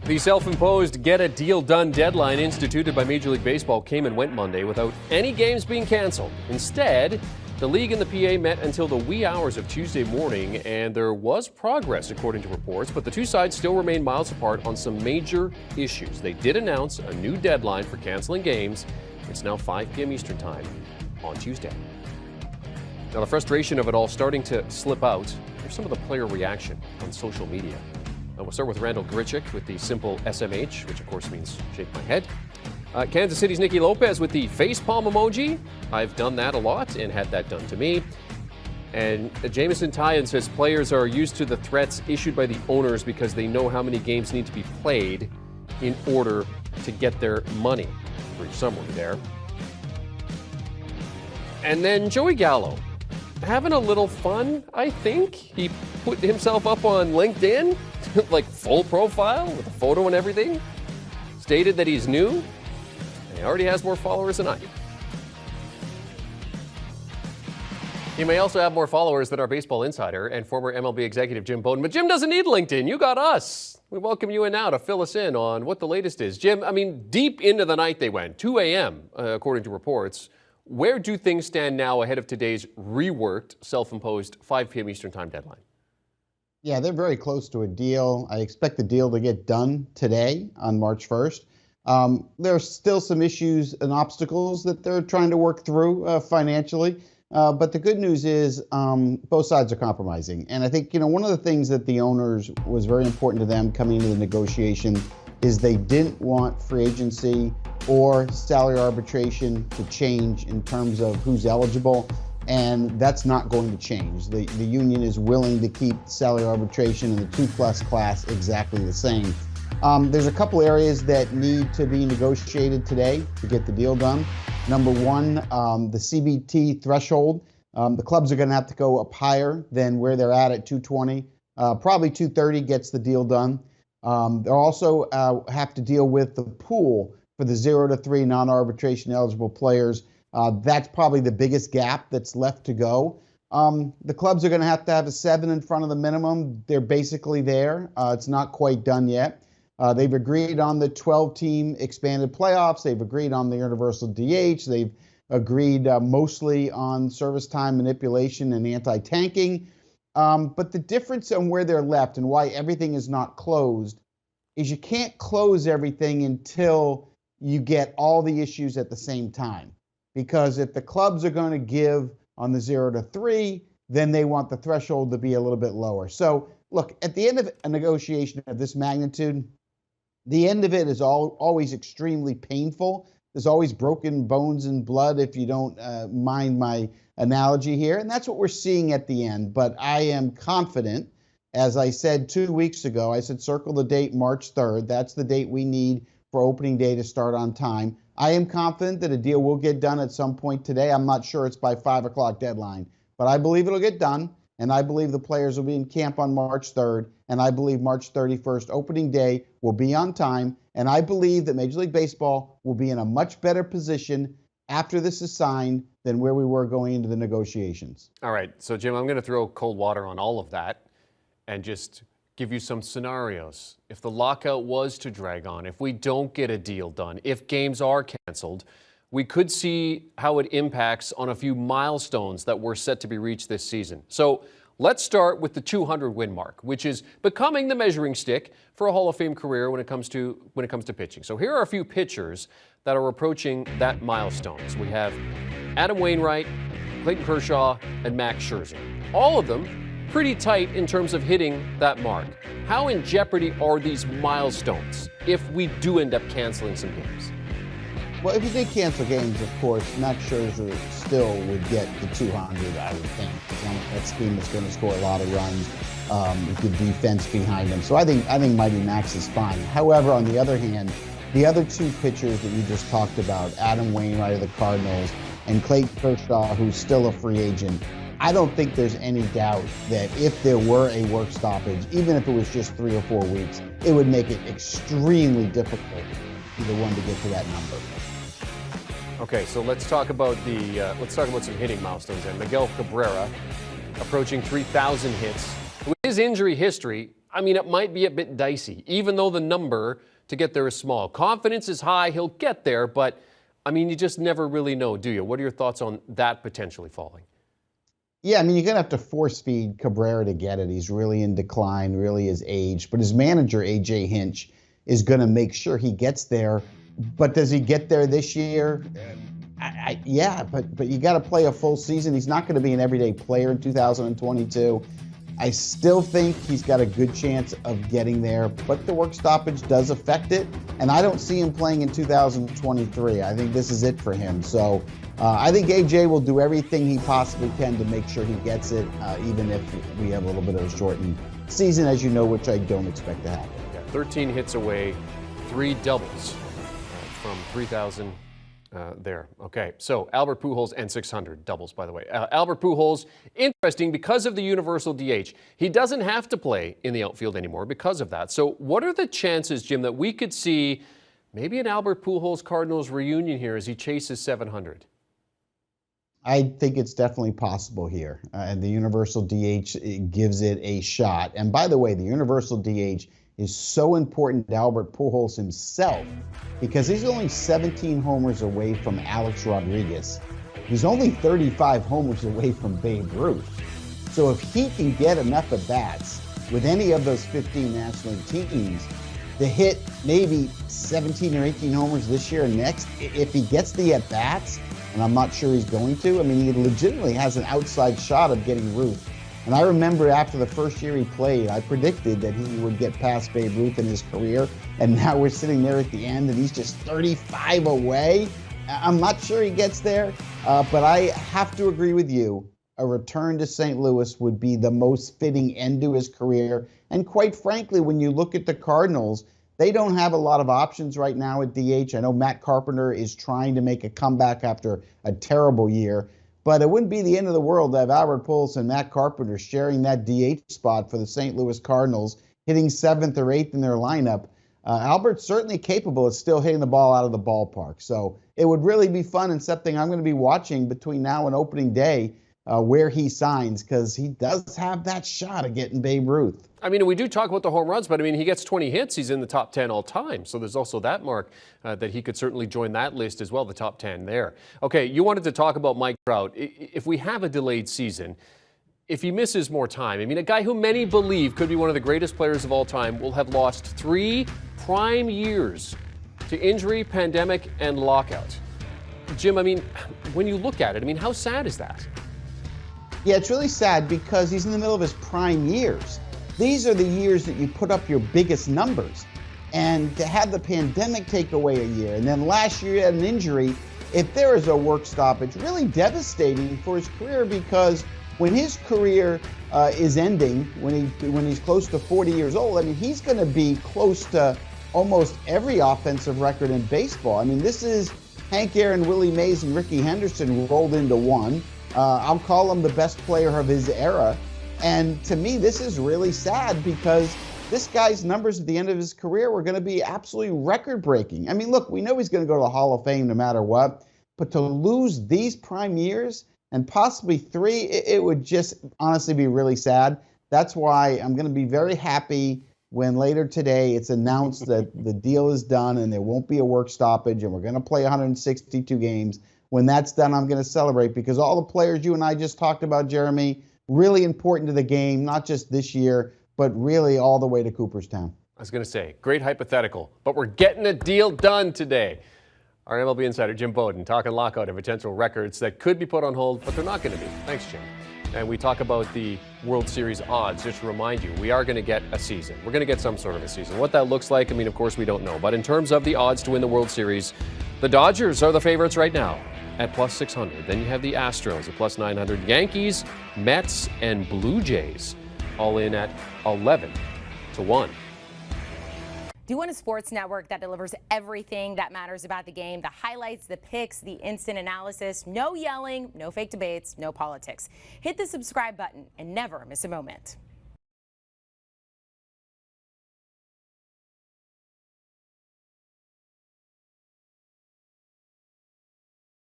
The self-imposed get-a-deal-done deadline instituted by Major League Baseball came and went Monday without any games being canceled. Instead, the league and the PA met until the wee hours of Tuesday morning, and there was progress, according to reports, but the two sides still remain miles apart on some major issues. They did announce a new deadline for canceling games. It's now 5 p.m. Eastern Time on Tuesday. Now, the frustration of it all starting to slip out. Here's some of the player reaction on social media. We'll start with Randall Grichuk with the simple SMH, which of course means shake my head. Kansas City's Nicky Lopez with the facepalm emoji. I've done that a lot and had that done to me. And Jamison Tyon says players are used to the threats issued by the owners because they know how many games need to be played in order to get their money. For someone there. And then Joey Gallo, having a little fun, I think. He put himself up on LinkedIn, like full profile with a photo and everything. Stated that he's new, and he already has more followers than I do. He may also have more followers than our baseball insider and former MLB executive Jim Bowden, but Jim doesn't need LinkedIn. You got us. We welcome you in now to fill us in on what the latest is. Jim, I mean, deep into the night they went, 2 a.m., according to reports. Where do things stand now ahead of today's reworked, self-imposed 5 p.m. Eastern Time deadline? Yeah, they're very close to a deal. I expect the deal to get done today on March 1st. There are still some issues and obstacles that they're trying to work through financially. But the good news is both sides are compromising. And I think, one of the things that the owners was very important to them coming into the negotiation is they didn't want free agency or salary arbitration to change in terms of who's eligible. And that's not going to change. The union is willing to keep salary arbitration in the 2+ class exactly the same. There's a couple areas that need to be negotiated today to get the deal done. Number one, the CBT threshold. The clubs are going to have to go up higher than where they're at 220. Probably 230 gets the deal done. They'll also have to deal with the pool for the 0 to 3 non-arbitration eligible players. That's probably the biggest gap that's left to go. The clubs are going to have a 7 in front of the minimum. They're basically there. It's not quite done yet. They've agreed on the 12-team expanded playoffs. They've agreed on the universal DH. They've agreed mostly on service time manipulation and anti-tanking. But the difference on where they're left and why everything is not closed is you can't close everything until you get all the issues at the same time. Because if the clubs are going to give on the 0 to 3, then they want the threshold to be a little bit lower. So, look, at the end of a negotiation of this magnitude, the end of it is always extremely painful. There's always broken bones and blood, if you don't mind my analogy here. And that's what we're seeing at the end. But I am confident, as I said 2 weeks ago, I said circle the date March 3rd. That's the date we need for opening day to start on time. I am confident that a deal will get done at some point today. I'm not sure it's by 5 o'clock deadline, but I believe it'll get done. And I believe the players will be in camp on March 3rd. And I believe March 31st, opening day, will be on time. And I believe that Major League Baseball will be in a much better position after this is signed than where we were going into the negotiations. All right. So, Jim, I'm going to throw cold water on all of that and just give you some scenarios. If the lockout was to drag on, if we don't get a deal done, if games are canceled, we could see how it impacts on a few milestones that were set to be reached this season. So let's start with the 200 win mark, which is becoming the measuring stick for a Hall of Fame career when it comes to pitching. So here are a few pitchers that are approaching that milestone. So we have Adam Wainwright, Clayton Kershaw, and Max Scherzer. All of them pretty tight in terms of hitting that mark. How in jeopardy are these milestones if we do end up canceling some games? Well, if you did cancel games, of course, Max Scherzer still would get the 200, I would think. That scheme is going to score a lot of runs with the defense behind him. So I think Mighty Max is fine. However, on the other hand, the other two pitchers that you just talked about, Adam Wainwright of the Cardinals and Clayton Kershaw, who's still a free agent, I don't think there's any doubt that if there were a work stoppage, even if it was just 3 or 4 weeks, it would make it extremely difficult for either one to get to that number. Okay, so let's talk about some hitting milestones. And Miguel Cabrera approaching 3,000 hits. With his injury history, I mean, it might be a bit dicey, even though the number to get there is small. Confidence is high, he'll get there, but I mean, you just never really know, do you? What are your thoughts on that potentially falling? Yeah, I mean, you're going to have to force feed Cabrera to get it. He's really in decline, really is aged. But his manager, A.J. Hinch, is going to make sure he gets there. But does he get there this year? Yeah, but you got to play a full season. He's not going to be an everyday player in 2022. I still think he's got a good chance of getting there, but the work stoppage does affect it, and I don't see him playing in 2023. I think this is it for him. So I think AJ will do everything he possibly can to make sure he gets it, even if we have a little bit of a shortened season, as you know, which I don't expect to happen. Yeah, 13 hits away, 3 doubles from 3,000. There. Okay. So Albert Pujols and 600 doubles, by the way. Albert Pujols, interesting because of the universal DH. He doesn't have to play in the outfield anymore because of that. So what are the chances, Jim, that we could see maybe an Albert Pujols Cardinals reunion here as he chases 700? I think it's definitely possible here. And the universal DH gives it a shot. And by the way, the universal DH is so important to Albert Pujols himself because he's only 17 homers away from Alex Rodriguez. He's only 35 homers away from Babe Ruth. So if he can get enough at-bats with any of those 15 National League teams to hit maybe 17 or 18 homers this year and next, if he gets the at-bats, and I'm not sure he's going to, I mean, he legitimately has an outside shot of getting Ruth. And I remember after the first year he played, I predicted that he would get past Babe Ruth in his career. And now we're sitting there at the end and he's just 35 away. I'm not sure he gets there, but I have to agree with you. A return to St. Louis would be the most fitting end to his career. And quite frankly, when you look at the Cardinals, they don't have a lot of options right now at DH. I know Matt Carpenter is trying to make a comeback after a terrible year. But it wouldn't be the end of the world to have Albert Pujols and Matt Carpenter sharing that DH spot for the St. Louis Cardinals, hitting 7th or 8th in their lineup. Albert's certainly capable of still hitting the ball out of the ballpark. So it would really be fun and something I'm going to be watching between now and opening day where he signs, because he does have that shot of getting Babe Ruth. I mean, we do talk about the home runs, but I mean, he gets 20 hits. He's in the top 10 all time. So there's also that mark that he could certainly join that list as well, the top 10 there. Okay, you wanted to talk about Mike Trout. If we have a delayed season, if he misses more time, I mean, a guy who many believe could be one of the greatest players of all time will have lost 3 prime years to injury, pandemic, and lockout. Jim, I mean, when you look at it, I mean, how sad is that? Yeah, it's really sad because he's in the middle of his prime years. These are the years that you put up your biggest numbers. And to have the pandemic take away a year, and then last year he had an injury, if there is a work stoppage, really devastating for his career, because when his career is ending, when he's close to 40 years old, I mean, he's going to be close to almost every offensive record in baseball. I mean, this is Hank Aaron, Willie Mays, and Rickey Henderson rolled into one. I'll call him the best player of his era. And to me, this is really sad because this guy's numbers at the end of his career were going to be absolutely record-breaking. I mean, look, we know he's going to go to the Hall of Fame no matter what, but to lose these prime years and possibly 3, it would just honestly be really sad. That's why I'm going to be very happy when later today it's announced that the deal is done and there won't be a work stoppage and we're going to play 162 games. When that's done, I'm going to celebrate because all the players you and I just talked about, Jeremy, really important to the game, not just this year, but really all the way to Cooperstown. I was going to say, great hypothetical, but we're getting a deal done today. Our MLB insider, Jim Bowden, talking lockout and potential records that could be put on hold, but they're not going to be. Thanks, Jim. And we talk about the World Series odds. Just to remind you, we are going to get a season. We're going to get some sort of a season. What that looks like, I mean, of course, we don't know. But in terms of the odds to win the World Series, the Dodgers are the favorites right now at plus 600. Then you have the Astros at plus 900. Yankees, Mets, and Blue Jays all in at 11 to 1. Do you want a sports network that delivers everything that matters about the game? The highlights, the picks, the instant analysis, no yelling, no fake debates, no politics. Hit the subscribe button and never miss a moment.